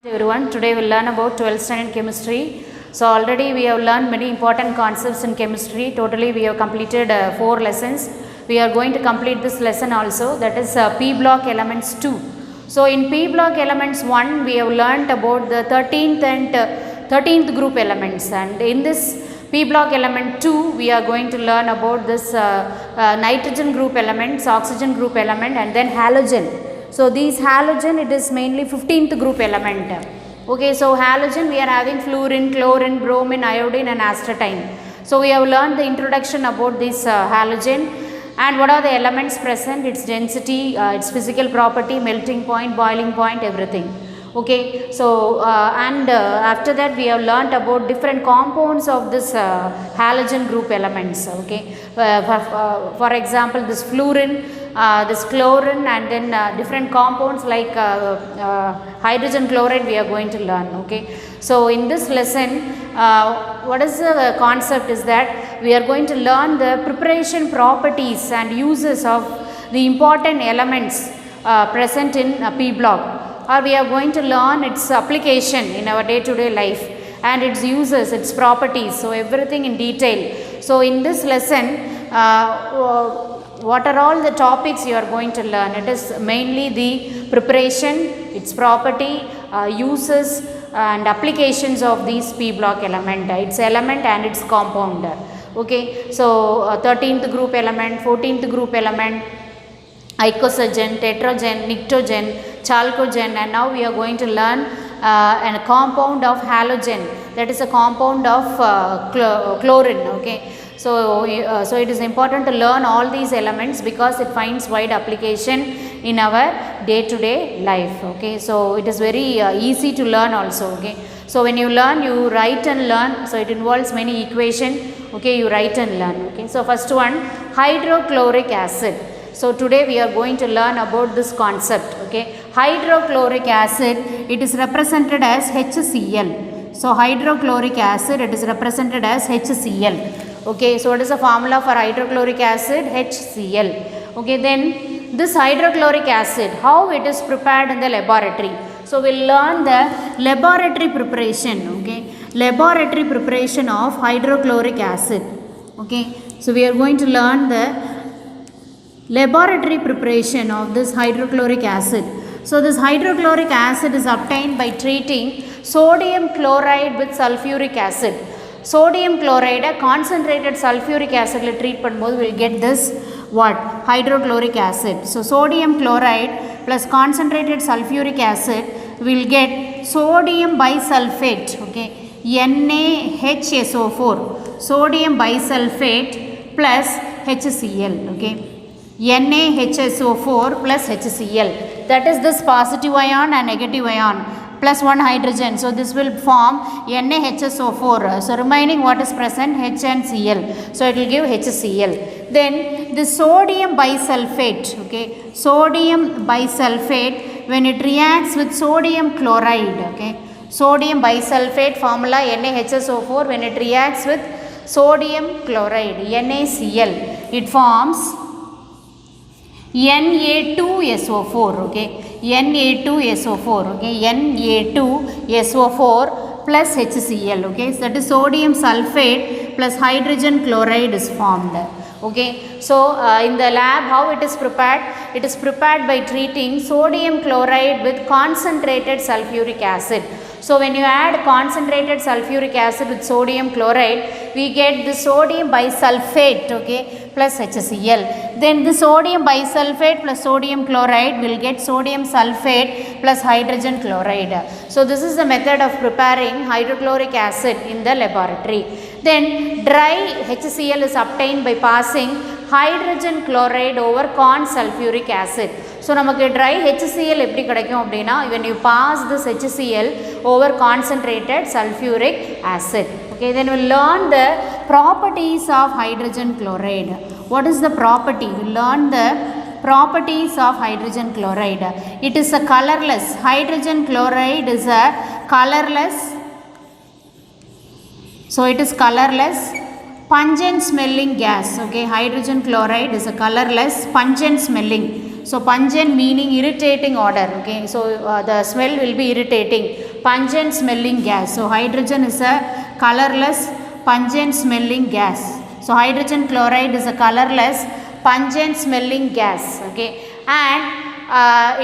Everyone, today we will learn about 12th standard chemistry. So already we have learned many important concepts in chemistry. Totally we have completed 4 lessons. We are going to complete this lesson also, that is P block elements 2. So in P block elements 1 we have learned about the 13th and 13th group elements, and in this P block element 2 we are going to learn about this nitrogen group elements, oxygen group element, and then halogen. So these halogen, it is mainly 15th group element. Okay, so halogen we are having fluorine, chlorine, bromine, iodine and astatine. So we have learned the introduction about this halogen and what are the elements present, its density, its physical property, melting point, boiling point, everything. Okay, so after that we have learnt about different compounds of this halogen group elements. Okay, for example this fluorine, this chlorine, and then different compounds like hydrogen chloride we are going to learn. Okay, so in this lesson what is the concept is that we are going to learn the preparation properties and uses of the important elements present in P block, or we are going to learn its application in our day-to-day life and its uses, its properties, so everything in detail. So in this lesson what are all the topics you are going to learn? It is mainly the preparation, its property, uses and applications of these P block element, its element and its compound. Okay, so 13th group element, 14th group element, icosagen, tetragen, pnictogen, chalcogen, and now we are going to learn a compound of halogen, that is a compound of chlorine. Okay, so it is important to learn all these elements because it finds wide application in our day-to-day life. Okay, so it is very easy to learn also. Okay, so when you learn, you write and learn, so it involves many equation. Okay, you write and learn. Okay, so first one, hydrochloric acid. So today we are going to learn about this concept. Okay, hydrochloric acid, it is represented as HCl. So hydrochloric acid, it is represented as HCl. Okay, so what is the formula for hydrochloric acid? HCl. Okay, then this hydrochloric acid, how it is prepared in the laboratory. So we'll learn the laboratory preparation. Okay, laboratory preparation of hydrochloric acid. Okay, so we are going to learn the laboratory preparation of this hydrochloric acid. So this hydrochloric acid is obtained by treating sodium chloride with sulfuric acid. Sodium chloride, concentrated sulfuric acid treat பண்ணும்போது will get this what? Hydrochloric acid. So sodium chloride plus concentrated sulfuric acid will get sodium bisulfate. Okay, NaHSO4, sodium bisulfate plus HCl. Okay, NaHSO4 plus HCl, that is this positive ion and negative ion plus one hydrogen. So this will form NaHSO4. So remaining what is present? H and Cl. So it will give HCl. Then the sodium bisulfate. Okay, sodium bisulfate, when it reacts with sodium chloride. Okay, sodium bisulfate formula NaHSO4, when it reacts with sodium chloride NaCl, it forms Na2SO4. Okay, Na2SO4. Okay, Na2SO4 plus HCl. Okay, so that is sodium sulfate plus hydrogen chloride is formed. Okay, so in the lab how it is prepared? It is prepared by treating sodium chloride with concentrated sulfuric acid. So when you add concentrated sulfuric acid with sodium chloride, we get the sodium bisulfate. Okay, plus HCl. Then the sodium bisulfate plus sodium chloride will get sodium sulfate plus hydrogen chloride. So this is the method of preparing hydrochloric acid in the laboratory. Then dry HCl is obtained by passing hydrogen chloride over corn sulfuric acid. So நமக்கு dry HCl எப்படி கிடைக்கும் அப்படினா, when you pass this HCl over concentrated sulfuric acid. Okay, then we'll learn the properties of hydrogen chloride. What is the property? We'll learn the properties of hydrogen chloride. It is a colorless. Hydrogen chloride is a colorless. So it is colorless, pungent smelling gas. Okay, hydrogen chloride is a colorless, pungent smelling. So pungent meaning irritating odor. Okay, so the smell will be irritating. pungent smelling gas. So hydrogen is a colorless pungent smelling gas. So hydrogen chloride is a colorless pungent smelling gas. Okay, and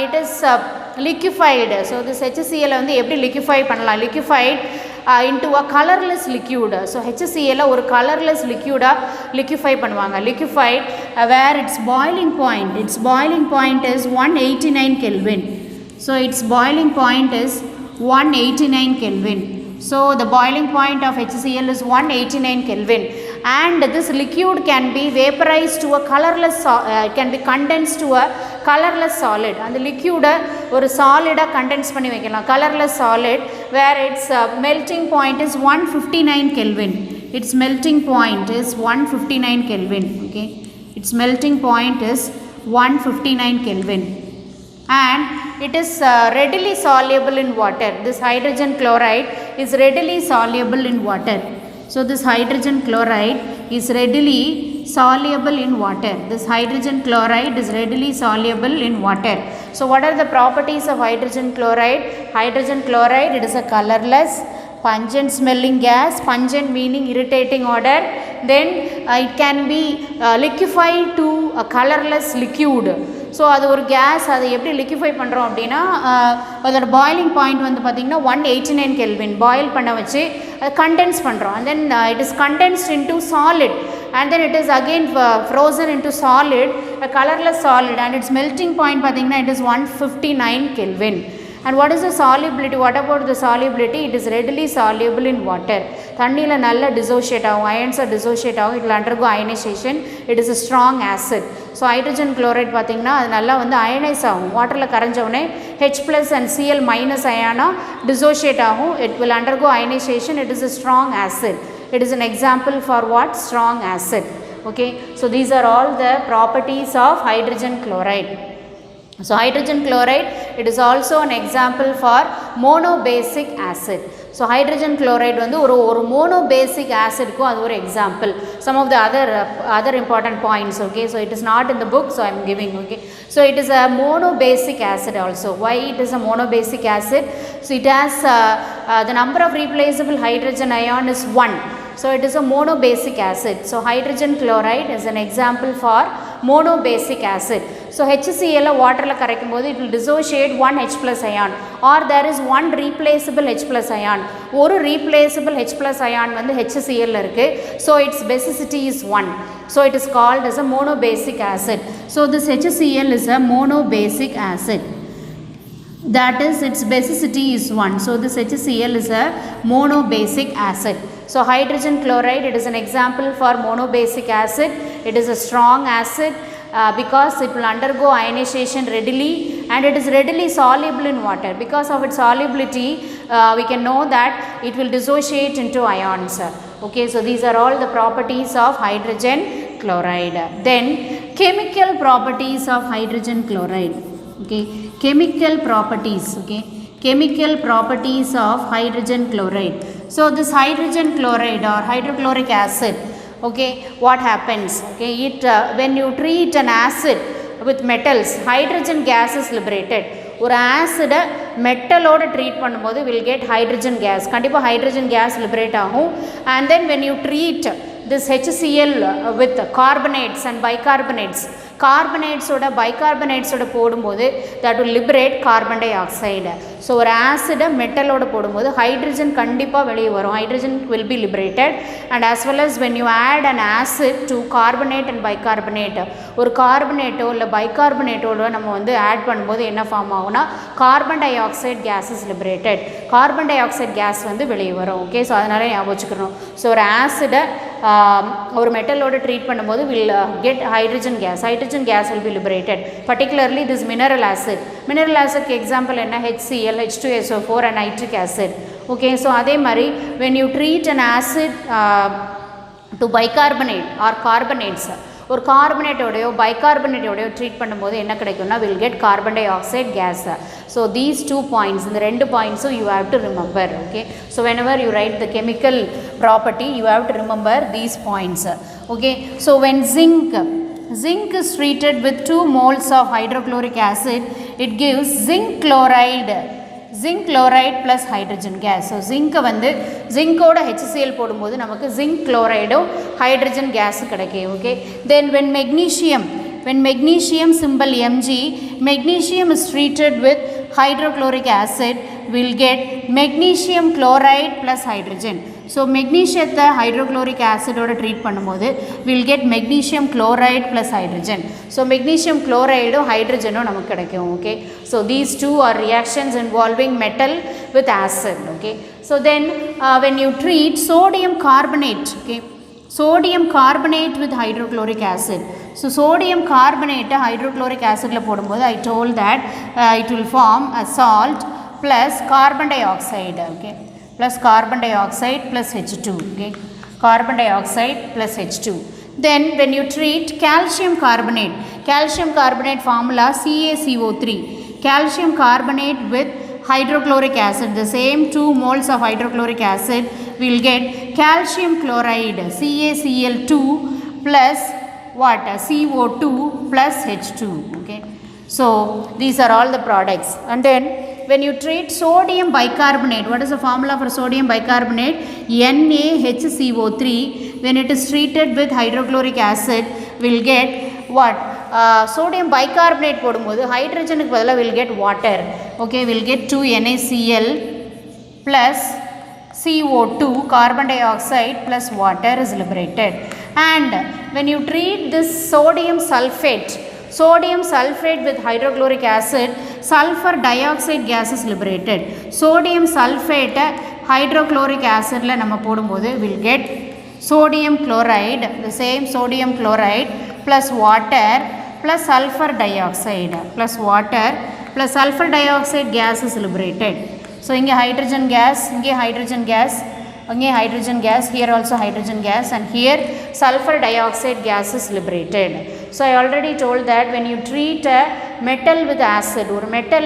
it is liquefied. So this HCl வந்து எப்படி liquefy பண்ணலாம், liquefied into a colorless liquid. So HCl ஒரு colorless liquid liquefy பண்ணுவாங்க, liquefied where its boiling point is 189 Kelvin. So its boiling point is 189 Kelvin. So the boiling point of HCl is 189 Kelvin, and this liquid can be vaporized to a colorless, can be condensed to a colorless solid. And the liquid ஒரு solid condense பண்ணி வைக்கலாம், colorless solid, where its melting point is 159 Kelvin. Its melting point is 159 Kelvin. Okay, its melting point is 159 Kelvin, and it is readily soluble in water. This hydrogen chloride is readily soluble in water. So this hydrogen chloride is readily soluble in water. This hydrogen chloride is readily soluble in water. So what are the properties of hydrogen chloride? Hydrogen chloride, it is a colorless pungent smelling gas, pungent meaning irritating odor. Then it can be liquefied to a colorless liquid. So அது ஒரு case, அதை எப்படி liquefy பண்ணுறோம் அப்படின்னா அதோட boiling point வந்து பார்த்திங்கன்னா 189 kelvin boil பண்ண வச்சு அதை கண்டென்ஸ் பண்ணுறோம். And then it is condensed into solid, and then it is again frozen into solid, a colorless solid, and its melting point பார்த்திங்கன்னா it is 159 Kelvin. And what is the solubility? What about the solubility? It is readily soluble in water. தண்ணியில் நல்லா dissociate ஆகும், அயன்ஸை dissociate ஆகும், it will undergo ionization. It is a strong acid. So hydrogen chloride பார்த்திங்கன்னா அது நல்லா வந்து அயனைஸ் ஆகும், வாட்டரில் கரைஞ்சவுடனே H+ and Cl- அயானா டிசோஷியேட் ஆகும், it will undergo ionization. It is a strong acid. It is an example for what? Strong acid. Okay, so these are all the properties of hydrogen chloride. So hydrogen chloride, it is also an example for monobasic acid. So hydrogen chloride வந்து ஒரு monobasic acid க்கு அது ஒரு example. Some of the other important points. Okay, so it is not in the book, so I am giving. Okay, so it is a monobasic acid also. Why it is a monobasic acid? So it has the number of replaceable hydrogen ion is 1. So it is a monobasic acid. So hydrogen chloride is an example for monobasic acid. So HCl வாட்டரில் கரைக்கும் போது it will dissociate 1 H+ ion, or there is one replaceable H+ ion. ஒரு replaceable H+ ion வந்து HCl இருக்கு. So its basicity is 1. So it is called as a monobasic acid. So this HCl is a monobasic acid. That is, its basicity is 1. So this HCl is a monobasic acid. So hydrogen chloride, it is an example for monobasic acid. It is a strong acid because it will undergo ionization readily, and it is readily soluble in water. Because of its solubility, we can know that it will dissociate into ions. Okay, so these are all the properties of hydrogen chloride. Then chemical properties of hydrogen chloride. Okay, chemical properties. Okay, chemical properties of hydrogen chloride. So this hydrogen chloride or hydrochloric acid, okay, what happens? Okay, it when you treat an acid with metals, hydrogen gas is liberated. ஒரு ஆசிடை மெட்டலோடு treat பண்ணும்போது will get hydrogen gas, கண்டிப்பாக hydrogen gas liberate ஆகும். And then when you treat this HCl with carbonates and bicarbonates, கார்பனேட்ஸோட பைகார்பனேட்ஸோட போடும்போது that will liberate carbon dioxide. So ஒரு ஆசிடை மெட்டலோட போடும்போது hydrogen கண்டிப்பாக வெளியே வரும், hydrogen will be liberated. And as well as when you add an acid to carbonate and bicarbonate, ஒரு கார்பனேட்டோ இல்லை பைகார்பனேட்டோட நம்ம வந்து ஆட் பண்ணும்போது என்ன ஃபார்ம் ஆகும்னா carbon dioxide gas is liberated, carbon dioxide gas வந்து வெளியே வரும். ஓகே, ஸோ அதனால ஞாபகம் வச்சுக்கணும். ஸோ ஒரு ஆசிடை ஒரு மெட்டலோட ட்ரீட் பண்ணும்போது will get hydrogen gas. Hydrogen gas will be liberated. Particularly this mineral acid. Mineral acid example என்ன? HCl, H2SO4 and nitric acid. Okay, so அதே மாதிரி when you treat an acid to bicarbonate or carbonates, ஒரு கார்பனேட்டோடையோ பைகார்பனேட்டோடையோ treat பண்ணும்போது என்ன கிடைக்கும்னா will get carbon dioxide gas. So these 2 points, இந்த 2 points you have to remember. Okay, so whenever you write the chemical property, you have to remember these points. Okay, so when zinc is treated with 2 moles of hydrochloric acid, it gives zinc chloride. zinc chloride plus hydrogen gas. So zinc வந்து zinc ஓட HCl போடும்போது நமக்கு zinc chloride hydrogen gas கிடைக்கும். Okay, then when magnesium symbol Mg, magnesium is treated with hydrochloric acid, will get magnesium chloride plus hydrogen. So magnesiumத்தை hydrochloric acid ஓட treat பண்ணும்போது will get magnesium chloride plus hydrogen. So magnesium chloride hydrogen நமக்கு கிடைக்கும். Okay, so these two are reactions involving metal with acid. Okay, so then when you treat sodium carbonate, okay, sodium carbonate with hydrochloric acid. So sodium carbonate hydrochloric acid la போடும்போது I told that it will form a salt plus carbon dioxide. Okay, plus carbon dioxide plus H2. Okay, carbon dioxide plus H2. Then when you treat calcium carbonate formula CaCO3, calcium carbonate with hydrochloric acid, the same 2 moles of hydrochloric acid will get calcium chloride CaCl2 plus what, CO2 plus H2. Okay, so these are all the products. And then when you treat sodium bicarbonate, what is the formula for sodium bicarbonate? NaHCO3. When it is treated with hydrochloric acid, will get what? Sodium bicarbonate போடும்போது ஹைட்ரஜனுக்கு பதிலாக will get water. Okay, will get 2 NaCl plus CO2, carbon dioxide plus water is liberated. And when you treat this sodium sulfate with hydrochloric acid, sulfur dioxide gas is liberated. Sodium sulfate hydrochloric acid la நம்ம போடும்போது will get sodium chloride, the same sodium chloride plus water plus sulfur dioxide plus water plus sulfur dioxide gas is liberated. So inge hydrogen gas, here also hydrogen gas, and here sulfur dioxide gas is liberated. So I already told that when you treat a metal with acid, or metal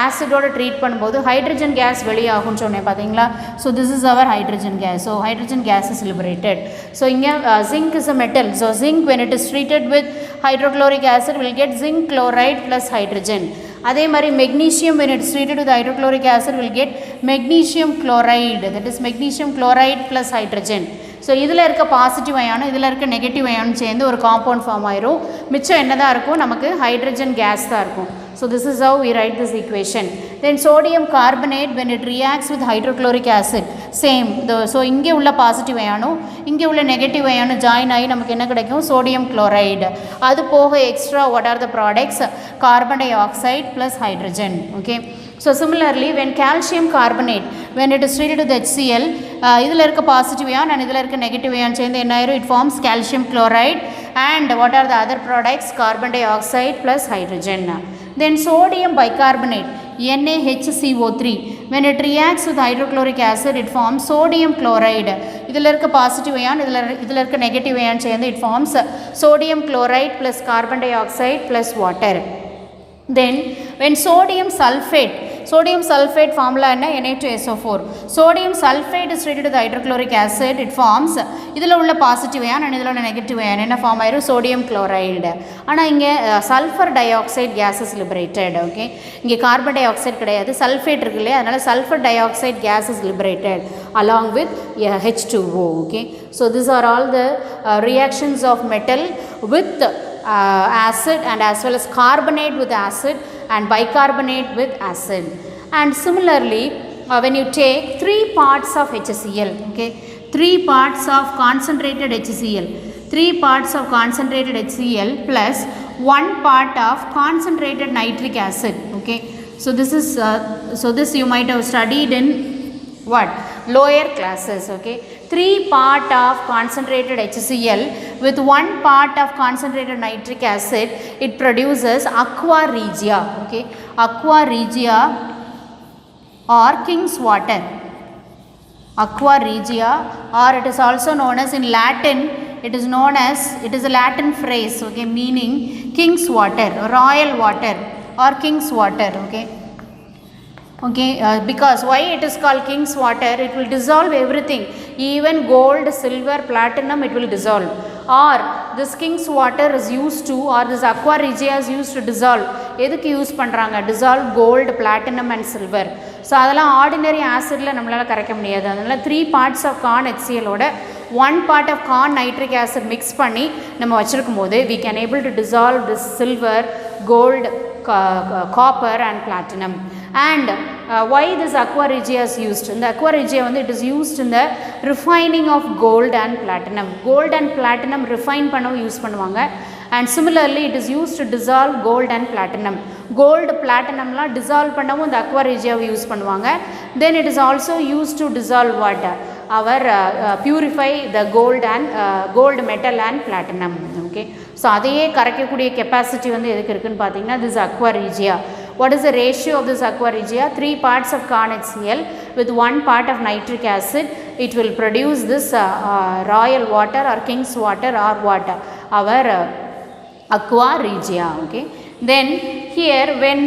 acid oda treat பண்ணும்போது hydrogen gas வெளியாகும்னு சொன்னேன் பாத்தீங்களா. So this is our hydrogen gas. So hydrogen gas is liberated. So inge zinc is a metal. So zinc when it is treated with hydrochloric acid will get zinc chloride plus hydrogen. அதே மாதிரி magnesium when it is treated with hydrochloric acid will get magnesium chloride, that is magnesium chloride plus hydrogen. So இதில் இருக்க positive அயானும் இதில் இருக்க negative அயானும் சேர்ந்து ஒரு compound form ஆயிரும். மிச்சம் என்ன தான் இருக்கும், நமக்கு ஹைட்ரஜன் கேஸ் தான் இருக்கும். So this is how we write this equation. Then sodium carbonate when it reacts with hydrochloric acid, same. So இங்கே உள்ள பாசிட்டிவ் அயானும் இங்கே உள்ள நெகட்டிவ் அயானும் ஜாயின் ஆகி நமக்கு என்ன கிடைக்கும், சோடியம் குளோரைடு. அது போக extra what are the products, carbon dioxide plus hydrogen. Okay, so similarly when calcium carbonate when it is treated with HCl, இதில் இருக்க பாசிட்டிவ் அயான் and இதில் இருக்க நெகட்டிவ் அயான் சேர்ந்து என்ன ஆயிரும், it forms calcium chloride. And what are the other products, carbon dioxide plus hydrogen. Then sodium bicarbonate NaHCO3 when it reacts with hydrochloric acid it forms sodium chloride. இதில் இருக்க positive ion இதில் இருக்க negative ion சேர்ந்து it forms sodium chloride plus carbon dioxide plus water. Then when sodium sulfate formula என்ன, Na2SO4. sodium sulfate is treated with hydrochloric acid, it forms இதில் உள்ள positive ion and இதில் உள்ள negative ion என்ன form ஆயிரும், sodium chloride. ஆனால் இங்கே sulphur dioxide gas is liberated. Okay, இங்கே கார்பன் டை ஆக்சைடு கிடையாது, சல்ஃபேட் இருக்கு இல்லையா, அதனால் sulphur dioxide gas is liberated along with H2O. Okay, so these are all the reactions of metal with acid and as well as carbonate with acid and bicarbonate with acid. And similarly when you take 3 parts of HCl, okay, 3 parts of concentrated HCl, 3 parts of concentrated HCl plus 1 part of concentrated nitric acid. Okay, so this is this you might have studied in what, lower classes. Okay, 3 part of concentrated HCl with 1 part of concentrated nitric acid, it produces Aqua Regia. Okay, Aqua Regia or King's water, Aqua Regia, or it is also known as in Latin, it is a Latin phrase, okay, meaning King's water, royal water or King's water. Okay, because why it is called King's water, it will dissolve everything, even gold, silver, platinum, it will dissolve. Or this King's water is used to, or this Aqua Regia is used to dissolve. எதுக்கு use பண்ணுறாங்க, dissolve gold, platinum and silver. So அதெல்லாம் ordinary ஆசிடில் நம்மளால் கரைக்க முடியாது. அதனால் 3 parts of corn HClோட 1 part of corn nitric acid mix பண்ணி நம்ம வச்சுருக்கும் போது we can able to dissolve this silver, gold, copper and platinum. And why this Aqua Regia is used? In the Aqua Regia it is used in the refining of gold and platinum. Gold and platinum refine பண்ணவும் use பண்ணுவாங்க. And similarly it is used to dissolve gold and platinum. Gold, platinum la dissolve பண்ணவும் இந்த Aqua Regia use பண்ணுவாங்க. Then it is also used to dissolve what? Our purify the gold and gold metal and platinum. Okay. So அதையே கரைக்கக்கூடிய capacity வந்து எதுக்கு இருக்குன்னு பார்த்தீங்கன்னா this Aqua Regia. What is the ratio of this Aqua Regia? 3 parts of corn HCl with 1 part of nitric acid. It will produce this royal water or king's water or water. Our Aqua Regia. Okay. Then here when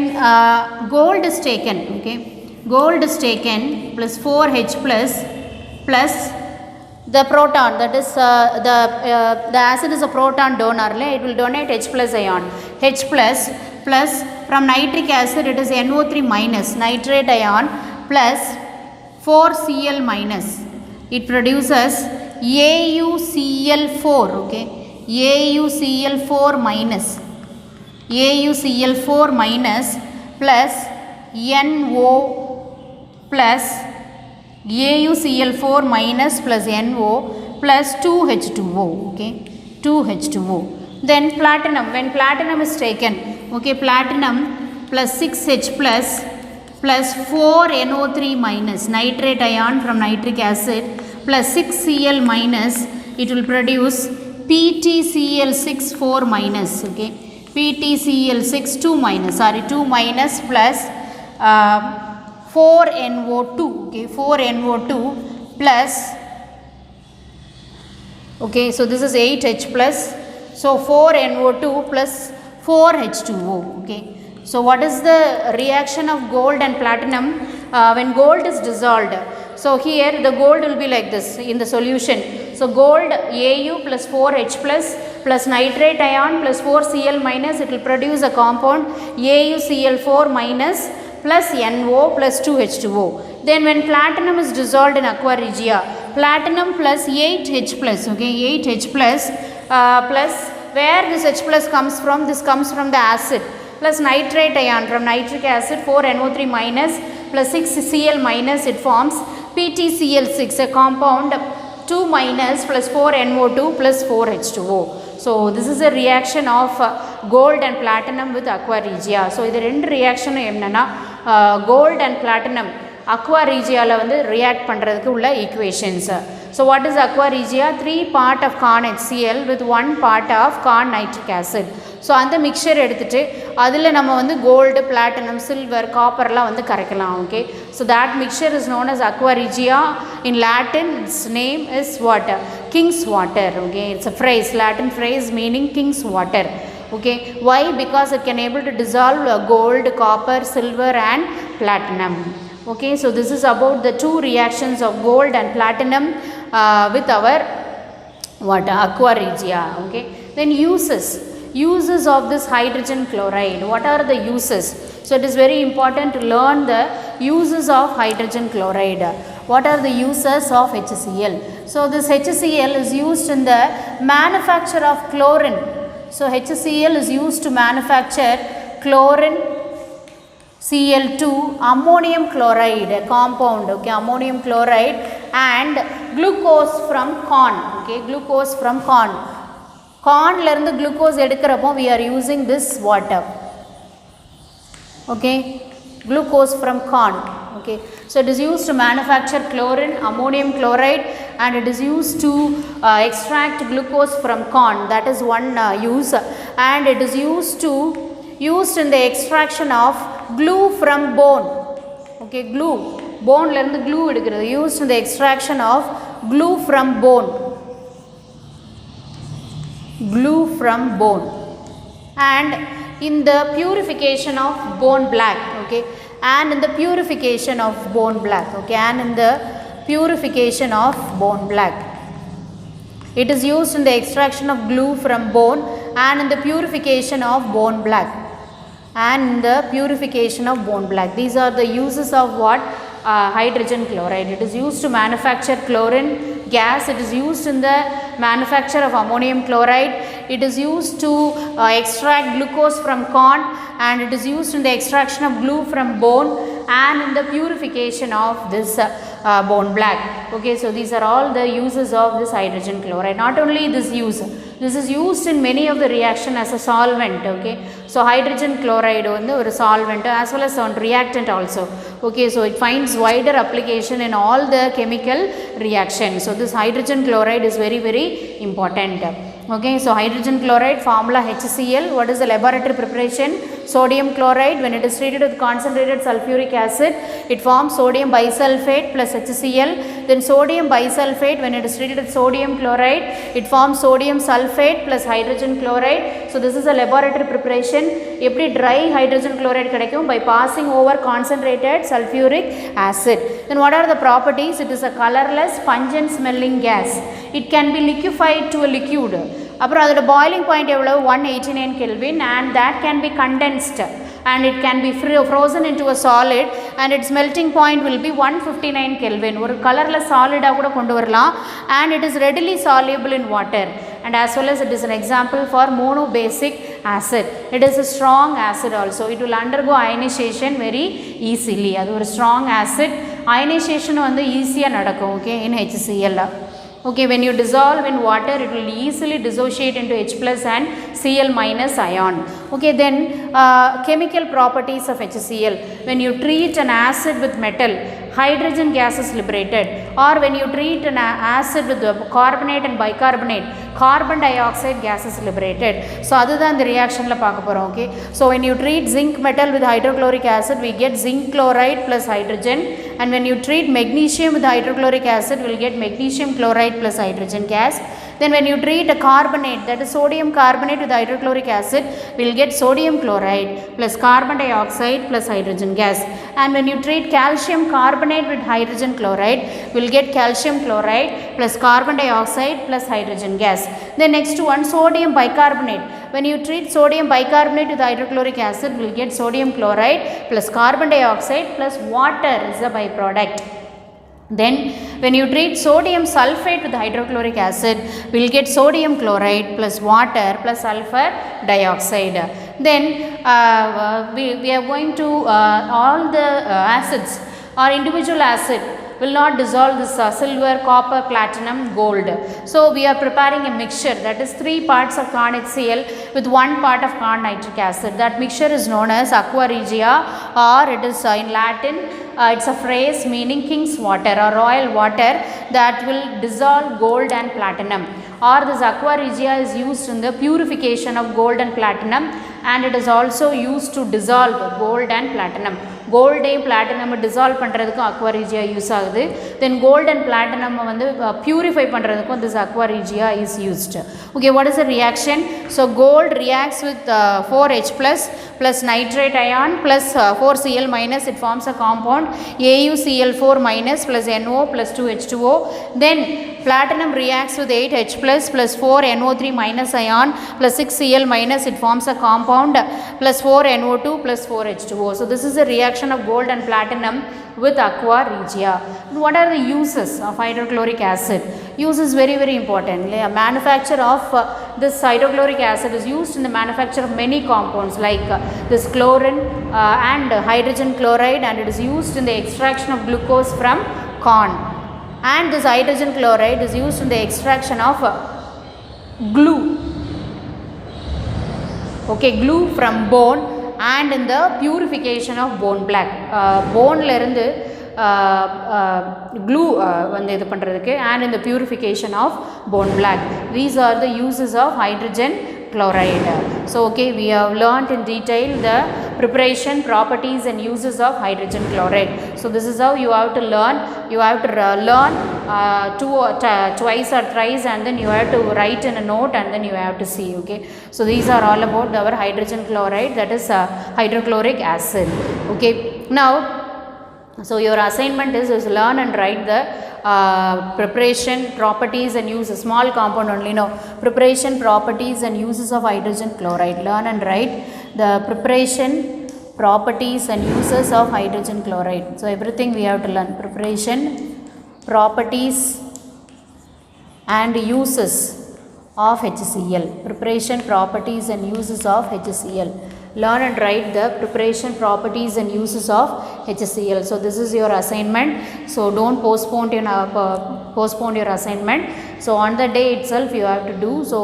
gold is taken, okay, gold is taken plus 4H plus the proton, that is the acid is a proton donor, it will donate H plus ion. H plus from nitric acid it is NO3 minus nitrate ion plus 4Cl minus. It produces AuCl4, okay, AuCl4 minus, AuCl4 minus plus NO plus AuCl4 minus plus NO plus 2H2O, okay, 2H2O. Then platinum, when platinum is taken, okay, platinum plus 6H plus 4NO3 minus nitrate ion from nitric acid plus 6Cl minus, it will produce PtCl6 4 minus, okay, PtCl6 2 minus, sorry 2 minus plus 4NO2, okay, 4NO2 plus, okay, so this is 8H plus, so 4NO2 plus 4H2O, okay. So what is the reaction of gold and platinum when gold is dissolved? So here the gold will be like this in the solution. So gold Au plus 4H plus nitrate ion plus 4Cl minus, it will produce a compound AuCl4 minus plus NO plus 2H2O. Then when platinum is dissolved in Aqua Regia, platinum plus 8H plus, okay, 8H plus plus where this H plus comes from? This comes from the acid plus nitrate ion from nitric acid 4NO3 minus plus 6Cl minus, it forms PtCl6, a compound 2 minus plus 4NO2 plus 4H2O. So this is a reaction of gold and platinum with Aqua Regia. So இது ரெண்டு reaction என்னன்னா gold and platinum Aqua Regiaல வந்து react பண்றதுக்கு உள்ள equations. So what is Aqua Regia? 3 part of corn HCl with 1 part of corn nitric acid. So அந்த mixture எடுத்துட்டு அதில் நம்ம வந்து gold, platinum, silver, copper எல்லாம் வந்து கரைக்கலாம். Okay. So that mixture is known as Aqua Regia. In Latin its name is what? King's water. Okay. It's a phrase, Latin phrase meaning king's water. Okay. Why? Because it can able to dissolve gold, copper, silver and platinum. Okay. So this is about the two reactions of gold and platinum with our what? Aqua Regia. Okay. Then uses of this hydrogen chloride. What are the uses? So it is very important to learn the uses of hydrogen chloride. What are the uses of HCl? So this HCl is used in the manufacture of chlorine. So HCl is used to manufacture chlorine, Cl2, ammonium chloride, a compound, okay, ammonium chloride and glucose from corn, okay, glucose from corn. Corn la irundhu glucose edukrappo we are using this water, okay, glucose from corn, okay. So it is used to manufacture chlorine, ammonium chloride and it is used to extract glucose from corn. That is one use. And it is used in the extraction of glue from bone, okay, glue, bone la irundhu glue edukkiradhu, used in the extraction of glue from bone, glue from bone and in the purification of bone black, okay, and in the purification of bone black, okay, and in the purification of bone black. It is used in the extraction of glue from bone and in the purification of bone black. and the purification of bone black. These are the uses of what? Hydrogen chloride. It is used to manufacture chlorine gas. It is used in the manufacture of ammonium chloride. It is used to extract glucose from corn, and it is used in the extraction of glue from bone and in the purification of this bone black. Okay, so these are all the uses of this hydrogen chloride. Not only this use, this is used in many of the reaction as a solvent. Okay, so hydrogen chloride is a solvent as well as a reactant also. Okay, so it finds wider application in all the chemical reactions. So this hydrogen chloride is very, very important. Okay, so hydrogen chloride formula HCl. What is the laboratory preparation? Sodium chloride, when it is treated with concentrated sulfuric acid, it forms sodium bisulfate plus HCl. Then sodium bisulfate, when it is treated with sodium chloride, it forms sodium sulfate plus hydrogen chloride. So this is a laboratory preparation. Eppadi dry hydrogen chloride kadaikum? By passing over concentrated sulfuric acid. Then what are the properties? It is a colorless, pungent smelling gas. It can be liquefied to a liquid. அப்புறம் அதோட boiling point எவ்வளவு? 189 Kelvin, and that can be condensed and it can be frozen into a solid, and its melting point will be 159 Kelvin. ஒரு கலர்ல சாலிடா கூட கொண்டு வரலாம், and it is readily soluble in water, and as well as it is an example for monobasic acid. It is a strong acid also. It will undergo ionization very easily. அது ஒரு strong acid. Ionization வந்து ஈஸியா நடக்கும். Okay, in HCl. Okay, when you dissolve in water, it will easily dissociate into H plus and Cl minus ion. Okay, then chemical properties of HCl. When you treat an acid with metal, hydrogen gas is liberated, or when you treat an acid with carbonate and bicarbonate, carbon dioxide gas is liberated. So அதுதான் இந்த reactionல பார்க்க போறோம். Okay, so when you treat zinc metal with hydrochloric acid, we get zinc chloride plus hydrogen, and when you treat magnesium with hydrochloric acid, we will get magnesium chloride plus hydrogen gas. Then when you treat a carbonate, that is sodium carbonate with hydrochloric acid, we will get sodium chloride plus carbon dioxide plus hydrogen gas. And when you treat calcium carbonate with hydrogen chloride, we will get calcium chloride plus carbon dioxide plus hydrogen gas. Then next one, sodium bicarbonate. When you treat sodium bicarbonate with hydrochloric acid, we will get sodium chloride plus carbon dioxide plus water is a byproduct. Then when you treat sodium sulfate with hydrochloric acid, we will get sodium chloride plus water plus sulfur dioxide. Then we are going to all the acids or individual acid will not dissolve this silver, copper, platinum, gold. So we are preparing a mixture, that is 3 parts of corn HCl with 1 part of corn nitric acid. That mixture is known as Aqua Regia, or it is in Latin it's a phrase meaning king's water or royal water that will dissolve gold and platinum. Or this Aqua Regia is used in the purification of gold and platinum, and it is also used to dissolve gold and platinum. Gold and platinum dissolve பண்றதுக்கு Aqua Regia use ஆகுது. Then gold and platinum வந்து purify பண்றதுக்கு this Aqua Regia is used. Okay, what is the reaction? So gold reacts with 4H plus nitrate ion plus 4Cl minus, it forms a compound AuCl4 minus plus NO plus 2H2O. Then platinum reacts with 8H plus 4NO3 minus ion plus 6Cl minus, it forms a compound plus 4NO2 plus 4H2O. So this is a reaction of gold and platinum with Aqua Regia. What are the uses of hydrochloric acid? Use is very, very important. Manufacture of this hydrochloric acid is used in the manufacture of many compounds like this chlorine and hydrogen chloride, and it is used in the extraction of glucose from corn. And this hydrogen chloride is used in the extraction of glue. Okay, glue from bone, and in the purification of bone black. Bone la irundhu glue வந்து இது பண்றதுக்கு, and in the purification of bone black. These are the uses of hydrogen chloride. So okay, we have learnt in detail the preparation, properties and uses of hydrogen chloride. So this is how you have to learn. You have to learn twice or thrice, and then you have to write in a note, and then you have to see. Okay, so these are all about our hydrogen chloride, that is hydrochloric acid. Okay, now so your assignment is learn and write the preparation, properties and uses, small compound only, no, preparation, properties and uses of hydrogen chloride. Learn and write the preparation, properties and uses of hydrogen chloride. So everything we have to learn, preparation, properties and uses of HCl, preparation, properties and uses of HCl. Learn and write the preparation, properties and uses of HCl. So this is your assignment. So don't postpone your assignment. So on the day itself you have to do. So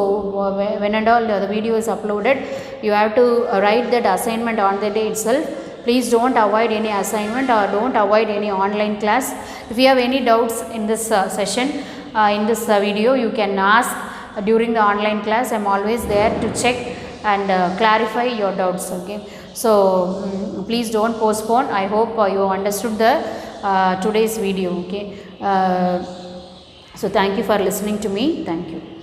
when and all the video is uploaded, you have to write that assignment on the day itself. Please don't avoid any assignment or don't avoid any online class. If you have any doubts in this session, in this video, you can ask during the online class. I am always there to check and clarify your doubts. Okay, so please don't postpone. I hope you understood the today's video. Okay, so thank you for listening to me. Thank you.